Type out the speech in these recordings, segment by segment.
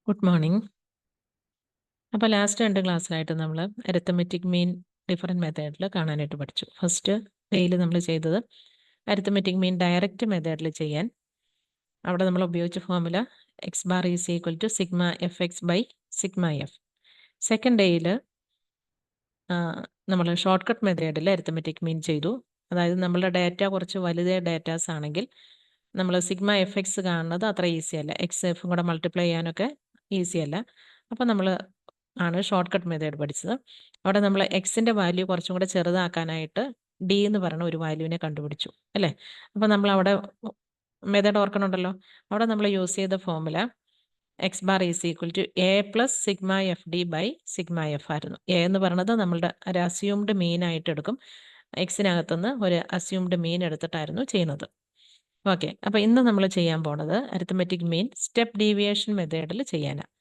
Good morning. അപ്പോൾ last 2 ക്ലാസ്സിലായിട്ട് നമ്മൾ arithmetic mean different മെത്തേഡിൽ കാണാനായിട്ട് പഠിച്ചു. ഫസ്റ്റ് ഡേയിൽ നമ്മൾ ചെയ്തത് അരിത്തമെറ്റിക് മീൻ ഡയറക്റ്റ് മെത്തേഡിൽ ചെയ്യാൻ അവിടെ നമ്മൾ ഉപയോഗിച്ച formula x bar is equal to sigma f x by sigma f. Second ഡേയിൽ നമ്മൾ ഷോർട്ട് കട്ട് മെത്തേഡിൽ അരിത്തമെറ്റിക് മീൻ ചെയ്തു. അതായത് നമ്മളുടെ ഡാറ്റ കുറച്ച് വലുതേ ഡാറ്റാസ് ആണെങ്കിൽ നമ്മൾ സിഗ്മ എഫ് എക്സ് കാണുന്നത് അത്ര ഈസി അല്ല, എക്സ് എഫും കൂടെ മൾട്ടിപ്ലൈ ചെയ്യാനൊക്കെ ഈസി അല്ല. അപ്പോൾ നമ്മൾ ആണ് ഷോർട്ട് കട്ട് മെത്തേഡ് പഠിച്ചത്. അവിടെ നമ്മൾ എക്സിൻ്റെ വാല്യൂ കുറച്ചും കൂടെ ചെറുതാക്കാനായിട്ട് ഡി എന്ന് പറയുന്ന ഒരു വാല്യൂവിനെ കണ്ടുപിടിച്ചു അല്ലേ. അപ്പോൾ നമ്മൾ അവിടെ മെത്തേഡ് ഓർക്കണുണ്ടല്ലോ, അവിടെ നമ്മൾ യൂസ് ചെയ്ത formula x bar is equal to A plus sigma f d by sigma f ആയിരുന്നു. എ എന്ന് പറയുന്നത് നമ്മളുടെ ഒരു അസ്യൂംഡ് മീൻ ആയിട്ട് എടുക്കും. എക്സിനകത്തുനിന്ന് ഒരു അസ്യൂംഡ് മീൻ എടുത്തിട്ടായിരുന്നു ചെയ്യുന്നത്. ഓക്കെ, അപ്പോൾ ഇന്ന് നമ്മൾ ചെയ്യാൻ പോണത് അരിത്തമെറ്റിക് മീൻ സ്റ്റെപ്പ് ഡീവിയേഷൻ മെത്തേഡിൽ ചെയ്യാനാണ്.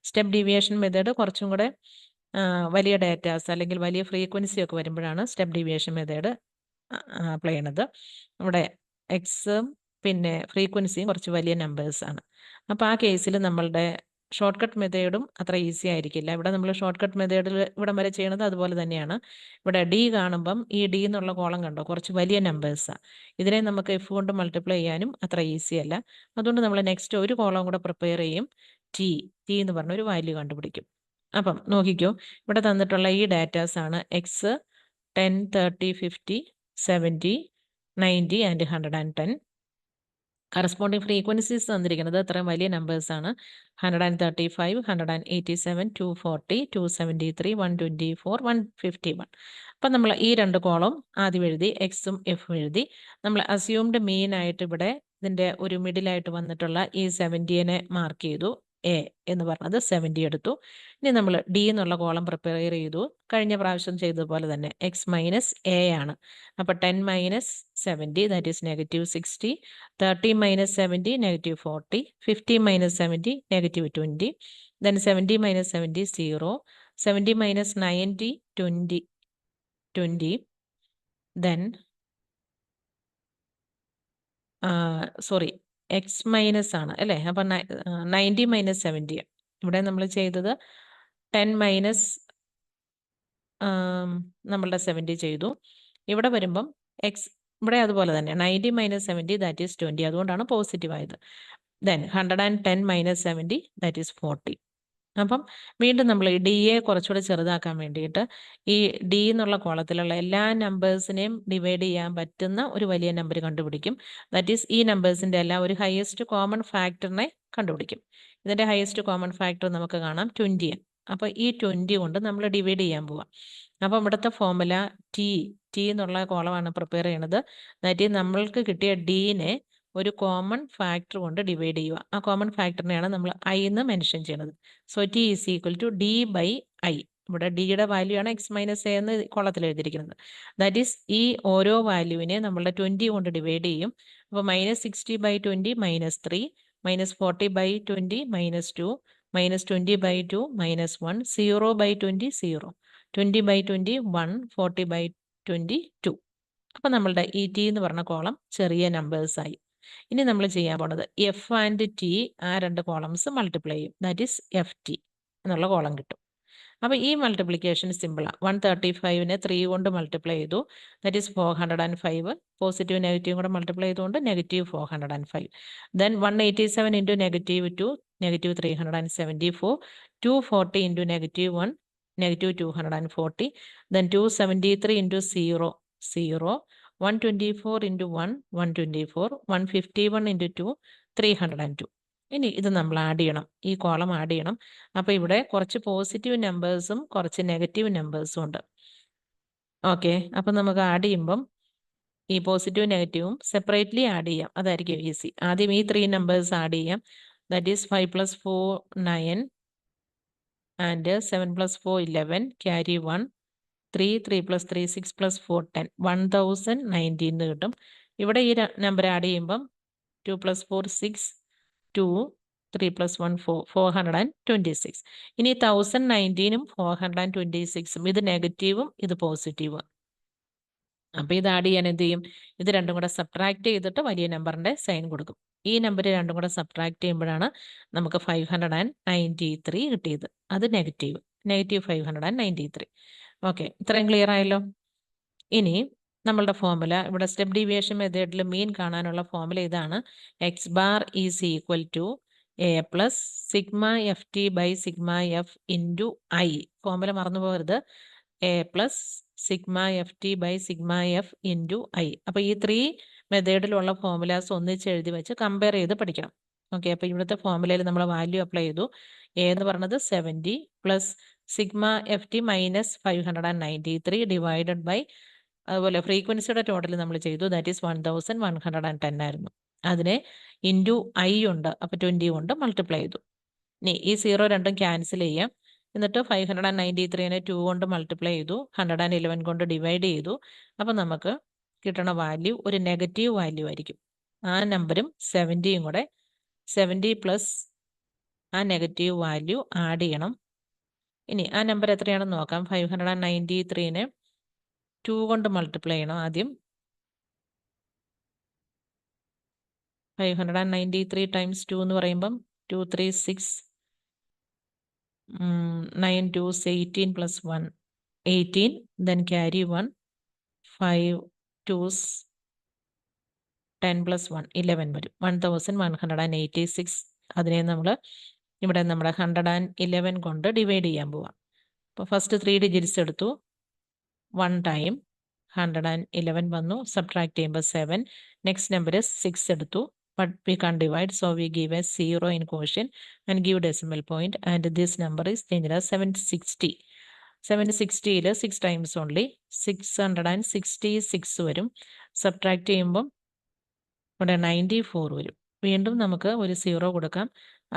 സ്റ്റെപ്പ് ഡീവിയേഷൻ മെത്തേഡ് കുറച്ചും കൂടെ വലിയ ഡാറ്റാസ് അല്ലെങ്കിൽ വലിയ ഫ്രീക്വൻസി ഒക്കെ വരുമ്പോഴാണ് സ്റ്റെപ്പ് ഡീവിയേഷൻ മെത്തേഡ് അപ്ലൈ ചെയ്യണത്. ഇവിടെ എക്സും പിന്നെ ഫ്രീക്വൻസിയും കുറച്ച് വലിയ നമ്പേഴ്സാണ്. അപ്പോൾ ആ കേസിൽ നമ്മളുടെ ഷോർട്ട് കട്ട് മെത്തേഡും അത്ര ഈസി ആയിരിക്കില്ല. ഇവിടെ നമ്മൾ ഷോർട്ട് കട്ട് മെത്തേഡിൽ ഇവിടം വരെ ചെയ്യണത് അതുപോലെ തന്നെയാണ്. ഇവിടെ ഡി കാണുമ്പം ഈ ഡി എന്നുള്ള കോളം കണ്ടോ, കുറച്ച് വലിയ നമ്പേഴ്സാണ്. ഇതിനെ നമുക്ക് എഫ് കൊണ്ട് മൾട്ടിപ്ലൈ ചെയ്യാനും അത്ര ഈസി അല്ല. അതുകൊണ്ട് നമ്മൾ നെക്സ്റ്റ് ഒരു കോളം കൂടെ പ്രിപ്പയർ ചെയ്യും, ടി എന്ന് പറഞ്ഞ ഒരു വാല്യൂ കണ്ടുപിടിക്കും. അപ്പം നോക്കിക്കോ, ഇവിടെ തന്നിട്ടുള്ള ഈ ഡാറ്റാസ് ആണ് എക്സ് 10, 30, 50, 70, 90 ആൻഡ് 110. കറസ്പോണ്ടിങ് ഫ്രീക്വൻസീസ് തന്നിരിക്കുന്നത് ഇത്രയും വലിയ നമ്പേഴ്സാണ്. 135, 187, 240, 273, 124, 151. അപ്പം നമ്മൾ ഈ 2 കോളം ആദ്യം എഴുതി, എക്സും എഫും എഴുതി. നമ്മൾ അസ്യൂംഡ് മീൻ ആയിട്ട് ഇവിടെ ഇതിൻ്റെ ഒരു മിഡിലായിട്ട് വന്നിട്ടുള്ള ഈ 70നെ മാർക്ക് ചെയ്തു. എ എന്ന് പറഞ്ഞത് 70 എടുത്തു. ഇനി നമ്മൾ ഡി എന്നുള്ള കോളം പ്രിപ്പയർ ചെയ്തു. കഴിഞ്ഞ പ്രാവശ്യം ചെയ്തതുപോലെ തന്നെ എക്സ് മൈനസ് എ ആണ്. അപ്പോൾ 10 minus 70 that is -60, 30 minus 70 -40, 50 minus 70 -20, then 70 minus 70 0, 70 minus 90 20, then sorry X minus ആണ് അല്ലേ. അപ്പം 90 മൈനസ് 70 ഇവിടെ നമ്മൾ ചെയ്തത് 10 മൈനസ് നമ്മളുടെ 70 ചെയ്തു. ഇവിടെ വരുമ്പം എക്സ് ഇവിടെ അതുപോലെ തന്നെ 90 മൈനസ് 70 ദാറ്റ് ഈസ് 20, അതുകൊണ്ടാണ് പോസിറ്റീവ് ആയത്. Then 110 minus 70 that is 40. അപ്പം വീണ്ടും നമ്മൾ ഈ ഡി എ കുറച്ചുകൂടെ ചെറുതാക്കാൻ വേണ്ടിയിട്ട് ഈ ഡി എന്നുള്ള കോളത്തിലുള്ള എല്ലാ നമ്പേഴ്സിനെയും ഡിവൈഡ് ചെയ്യാൻ പറ്റുന്ന ഒരു വലിയ നമ്പർ കണ്ടുപിടിക്കും. ദാറ്റ് ഈസ് ഈ നമ്പേഴ്സിൻ്റെ എല്ലാം ഒരു ഹയസ്റ്റ് കോമൺ ഫാക്ടറിനെ കണ്ടുപിടിക്കും. ഇതിൻ്റെ ഹയസ്റ്റ് കോമൺ ഫാക്ടർ നമുക്ക് കാണാം 20. അപ്പോൾ ഈ 20 കൊണ്ട് നമ്മൾ ഡിവൈഡ് ചെയ്യാൻ പോവാം. അപ്പം ഇവിടുത്തെ ഫോർമുല ടി എന്നുള്ള കോളമാണ് പ്രിപ്പയർ ചെയ്യണത്. ദാറ്റ് ഈസ് നമ്മൾക്ക് കിട്ടിയ ഡീനെ ഒരു കോമൺ ഫാക്ടർ കൊണ്ട് ഡിവൈഡ് ചെയ്യുക. ആ കോമൺ ഫാക്ടറിനെയാണ് നമ്മൾ ഐ എന്ന് മെൻഷൻ ചെയ്യുന്നത്. So t is equal to d by i. ഇവിടെ ഡിയുടെ വാല്യൂ ആണ് എക്സ് മൈനസ് എ എന്ന് കോളത്തിൽ എഴുതിയിരിക്കുന്നത്. ദാറ്റ് ഈസ് ഈ ഓരോ വാല്യൂവിനെ നമ്മളുടെ 20 കൊണ്ട് ഡിവൈഡ് ചെയ്യും. അപ്പോൾ -60 by 20 -3, -40 by 20 -2, -20 by 2 -1, 0 by 20 0, 20 by 20 1, 40 by 20 2. അപ്പം നമ്മളുടെ ഈ ടി എന്ന് പറഞ്ഞ കോളം ചെറിയ നമ്പേഴ്സായി. ഇനി നമ്മൾ ചെയ്യാൻ പോണത് എഫ് ആൻഡ് ടി ആ 2 കോളംസ് മൾട്ടിപ്ലൈ ചെയ്യും. ദാറ്റ് ഈസ് എഫ് ടി എന്നുള്ള കോളം കിട്ടും. അപ്പോൾ ഈ മൾട്ടിപ്ലിക്കേഷൻ സിമ്പിളാണ്. 135നെ 3 കൊണ്ട് മൾട്ടിപ്ലൈ ചെയ്തു. That is 405. പോസിറ്റീവ് നെഗറ്റീവ് കൂടെ മൾട്ടിപ്ലൈ ചെയ്തുകൊണ്ട് -405. Then 187 into -2 -374. 240 into -1 -240. Then 273 into 0 0. 124 into 1 124. 151 into 2 302. ഇനി ഇത് നമ്മൾ ആഡ് ചെയ്യണം, ഈ കോളം ആഡ് ചെയ്യണം. അപ്പോൾ ഇവിടെ കുറച്ച് പോസിറ്റീവ് നമ്പേഴ്സും കുറച്ച് നെഗറ്റീവ് നമ്പേഴ്സും ഉണ്ട്. ഓക്കെ, അപ്പം നമുക്ക് ആഡ് ചെയ്യുമ്പം ഈ പോസിറ്റീവ് നെഗറ്റീവും സെപ്പറേറ്റ്ലി ആഡ് ചെയ്യാം, അതായിരിക്കും ഈസി. ആദ്യം ഈ 3 നമ്പേഴ്സ് ആഡ് ചെയ്യാം. ദാറ്റ് ഈസ് 5 + 4 9 ആൻഡ് 7 + 4 11, ക്യാരി 1, 3 + 3 6 + 4 10, 1019 കിട്ടും. ഇവിടെ ഈ നമ്പർ ആഡ് ചെയ്യുമ്പം 2 + 4 6, 2, 3 + 1 4, 426. ഇനി 1019ഉം 426ഉം ഇത് നെഗറ്റീവും ഇത് പോസിറ്റീവും. അപ്പോൾ ഇത് ആഡ് ചെയ്യാൻ എന്ത് ചെയ്യും, ഇത് രണ്ടും കൂടെ സബ്ട്രാക്ട് ചെയ്തിട്ട് വലിയ നമ്പറിൻ്റെ സൈൻ കൊടുക്കും. ഈ നമ്പർ രണ്ടും കൂടെ സബ്ട്രാക്ട് ചെയ്യുമ്പോഴാണ് നമുക്ക് 593 കിട്ടിയത്. അത് നെഗറ്റീവ് 593. ഓക്കെ, ഇത്രയും ക്ലിയർ ആയല്ലോ. ഇനി നമ്മളുടെ ഫോർമുല ഇവിടെ സ്റ്റെപ്പ് ഡീവിയേഷൻ മെത്തേഡിൽ മീൻ കാണാനുള്ള ഫോർമുല ഇതാണ്. X bar is equal to A plus sigma f t by sigma f into i. Formula മറന്നു പോകരുത്. A plus sigma f t by sigma f into i. അപ്പോൾ ഈ 3 മെത്തേഡിലുള്ള ഫോർമുലാസ് ഒന്നിച്ച് എഴുതി വെച്ച് കമ്പയർ ചെയ്ത് പഠിക്കണം. ഓക്കെ, അപ്പോൾ ഇവിടുത്തെ ഫോർമുലയിൽ നമ്മൾ വാല്യൂ അപ്ലൈ ചെയ്തു. എ എന്ന് പറഞ്ഞത് 70 plus sigma f t minus 593 divided by, അതുപോലെ ഫ്രീക്വൻസിയുടെ ടോട്ടൽ നമ്മൾ ചെയ്തു, ദാറ്റ് ഈസ് 1110 ആയിരുന്നു. അതിനെ ഇൻറ്റു ഐ ഉണ്ട്, അപ്പോൾ 20 കൊണ്ട് മൾട്ടിപ്ലൈ ചെയ്തു. ഇനി ഈ 0 രണ്ടും ക്യാൻസൽ ചെയ്യാം. എന്നിട്ട് 593നെ 2 കൊണ്ട് മൾട്ടിപ്ലൈ ചെയ്തു, 111 കൊണ്ട് ഡിവൈഡ് ചെയ്തു. അപ്പം നമുക്ക് കിട്ടണ വാല്യൂ ഒരു നെഗറ്റീവ് വാല്യൂ ആയിരിക്കും. ആ നമ്പറും 70യും കൂടെ 70 പ്ലസ് ആ നെഗറ്റീവ് വാല്യൂ ആഡ് ചെയ്യണം. ഇനി ആ നമ്പർ എത്രയാണെന്ന് നോക്കാം. 593നെ 2 കൊണ്ട് മൾട്ടിപ്ലൈ ചെയ്യണം ആദ്യം. 593 ടൈംസ് 2 എന്ന് പറയുമ്പം 2 3 6 9 2s 18 plus 1 18, then carry 1, 5 2s 10 plus 1 11 വരും. 1186. അതിനെ നമ്മൾ ഇവിടെ നമ്മുടെ 111 കൊണ്ട് ഡിവൈഡ് ചെയ്യാൻ പോവാം. അപ്പോൾ ഫസ്റ്റ് 3 ഡിജിറ്റ്സ് എടുത്തു, 1 ടൈം 111 വന്നു, സബ്ട്രാക്ട് ചെയ്യുമ്പോൾ 7. നെക്സ്റ്റ് നമ്പർ 6 എടുത്തു, but we can't divide, so we give a 0 in quotient and give decimal point, and this number is changed as 760. 760ൽ 6 times only 666 വരും. സബ്ട്രാക്ട് ചെയ്യുമ്പം ഇവിടെ 94 വരും. വീണ്ടും നമുക്ക് ഒരു 0 കൊടുക്കാം.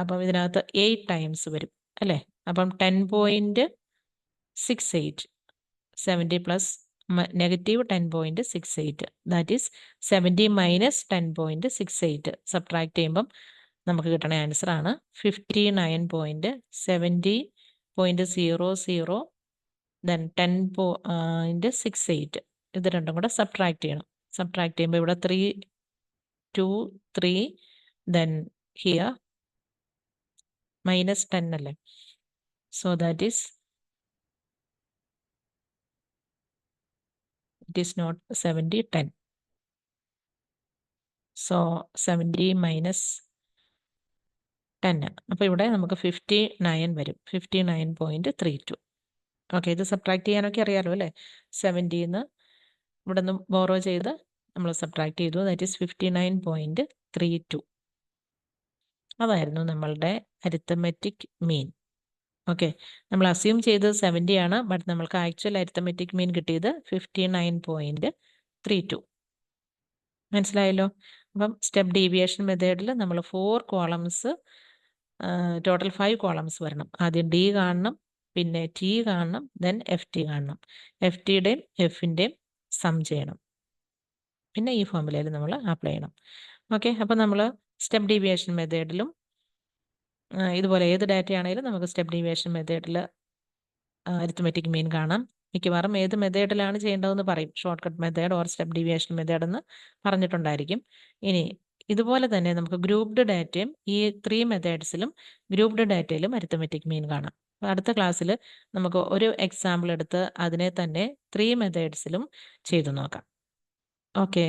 അപ്പം ഇതിനകത്ത് 8 ടൈംസ് വരും അല്ലേ. അപ്പം 10.68, 70 plus negative 10.68, that is 70 minus 10.68. Subtract ചെയ്യുമ്പം നമുക്ക് കിട്ടണ ആൻസർ ആണ് 59.70.00, ദെൻ 10.68. ഇത് രണ്ടും കൂടെ സബ്ട്രാക്ട് ചെയ്യണം. സബ്ട്രാക്ട് ചെയ്യുമ്പോൾ ഇവിടെ 3 2 3, ദെൻ ഹിയർ മൈനസ് 10 അല്ലേ. So that is it is not 70 10. So 70 minus 10. അപ്പോൾ ഇവിടെ നമുക്ക് 59 വരും, 59.32. ഓക്കെ, ഇത് സബ്ട്രാക്ട് ചെയ്യാനൊക്കെ അറിയാലോ അല്ലേ. 70ന്ന് ഇവിടെ നിന്ന് ബോറോ ചെയ്ത് നമ്മൾ സബ്ട്രാക്ട് ചെയ്തു, ദാറ്റ് ഈസ് 59.32. അതായിരുന്നു നമ്മളുടെ അരിത്തമെറ്റിക് മീൻ. ഓക്കെ, നമ്മൾ അസ്യൂം ചെയ്തത് 70 ആണ്, ബട്ട് നമ്മൾക്ക് ആക്ച്വൽ അരിത്തമെറ്റിക് മീൻ കിട്ടിയത് 59.32. മനസ്സിലായല്ലോ. അപ്പം സ്റ്റെപ്പ് ഡീവിയേഷൻ മെത്തേഡിൽ നമ്മൾ 4 കോളംസ്, ടോട്ടൽ 5 കോളംസ് വരണം. ആദ്യം ഡി കാണണം, പിന്നെ ടി കാണണം, ദെൻ എഫ് ടി കാണണം. എഫ് ടിയുടെയും എഫിൻ്റെയും സം ചെയ്യണം. പിന്നെ ഈ ഫോർമുലയിൽ നമ്മൾ അപ്ലൈ ചെയ്യണം. ഓക്കെ, അപ്പം നമ്മൾ സ്റ്റെപ്പ് ഡീവിയേഷൻ മെത്തേഡിലും ഇതുപോലെ ഏത് ഡാറ്റ ആണെങ്കിലും നമുക്ക് സ്റ്റെപ്പ് ഡീവിയേഷൻ മെത്തേഡിൽ അരിത്തമെറ്റിക് മീൻ കാണാം. മിക്കവാറും ഏത് മെത്തേഡിലാണ് ചെയ്യേണ്ടതെന്ന് പറയും, short cut method or step deviation method എന്ന് പറഞ്ഞിട്ടുണ്ടായിരിക്കും. ഇനി ഇതുപോലെ തന്നെ നമുക്ക് ഗ്രൂപ്പ്ഡ് ഡാറ്റയും ഈ 3 മെത്തേഡ്സിലും ഗ്രൂപ്പ്ഡ് ഡാറ്റയിലും അരിത്തമെറ്റിക് മീൻ കാണാം. അടുത്ത ക്ലാസ്സിൽ നമുക്ക് ഒരു എക്സാമ്പിൾ എടുത്ത് അതിനെ തന്നെ 3 മെത്തേഡ്സിലും ചെയ്തു നോക്കാം. ഓക്കെ.